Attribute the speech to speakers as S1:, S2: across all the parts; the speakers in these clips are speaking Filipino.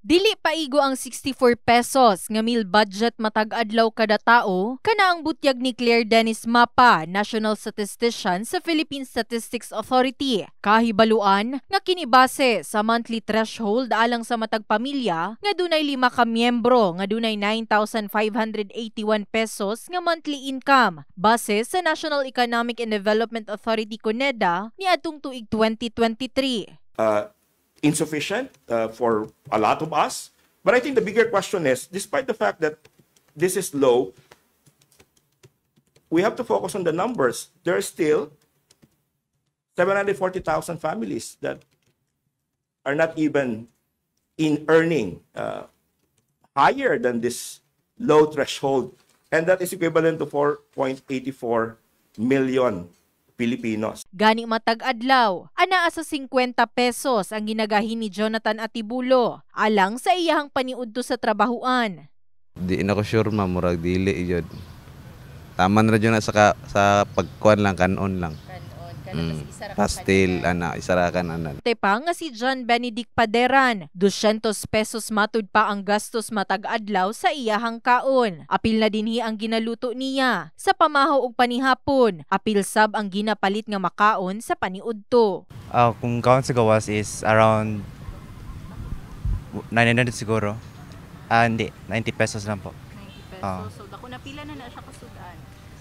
S1: Dili paigo ang 64 pesos nga meal budget matag adlaw kada tao kana ang butyag ni Claire Dennis Mapa, National Statistician sa Philippine Statistics Authority. Kahibaluan nga kinibase sa monthly threshold alang sa matag pamilya nga dunay 5 ka miyembro nga dunay 9,581 pesos nga monthly income base sa National Economic and Development Authority CONEDA niadtong tuig 2023.
S2: Insufficient for a lot of us. But I think the bigger question is, despite the fact that this is low, we have to focus on the numbers. There are still 740,000 families that are not even in earning higher than this low threshold. And that is equivalent to 4.84 million Filipinos.
S1: Gani matag adlaw, anaa sa 50 pesos ang ginagahin ni Jonathan Atibulo alang sa iyahang paniudto sa trabahuan.
S3: Di na ko sure murag dili yun. Taman ra jud na sa pagkuan lang kanon lang. Pastel isarakan ana.
S1: Tepa nga si John Benedict Paderan, 200 pesos matud pa ang gastos matag adlaw sa iyahang kaon. Apil na dinhi ang ginaluto niya sa pamahaw ug panihapon. Apil sab ang ginapalit nga makaon sa paniudto.
S4: Kung kaon sa gawas is around 900 siguro. Hindi, 90 pesos lang po.
S1: 90 pesos. So dako na pila na siya kasudan.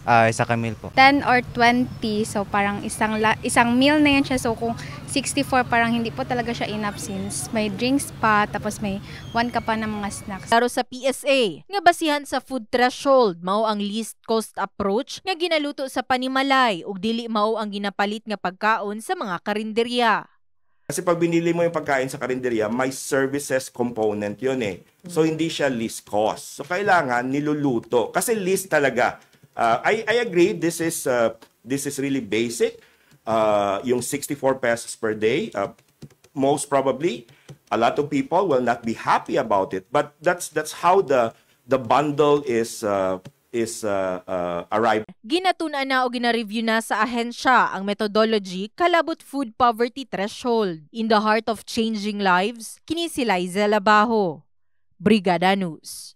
S4: Isa ka meal po.
S5: 10 or 20, so parang isang meal na yan siya. So kung 64, parang hindi po talaga siya enough since may drinks pa, tapos may 1 ka pa ng mga snacks.
S1: Pero sa PSA, nga basihan sa food threshold, mao ang least cost approach nga ginaluto sa panimalay ug dili mao ang ginapalit nga pagkaon sa mga karinderya.
S2: Kasi pag binili mo yung pagkain sa karinderya, may services component yun eh. So hindi siya least cost. So kailangan niluluto. Kasi least talaga. I agree, this is really basic. Yung 64 pesos per day, most probably, a lot of people will not be happy about it. But that's how the bundle is arrived.
S1: Ginatun-an na o gina-review na sa ahensya ang methodology kalabot food poverty threshold. In the heart of changing lives, kini si Liza Labajo, Brigada News.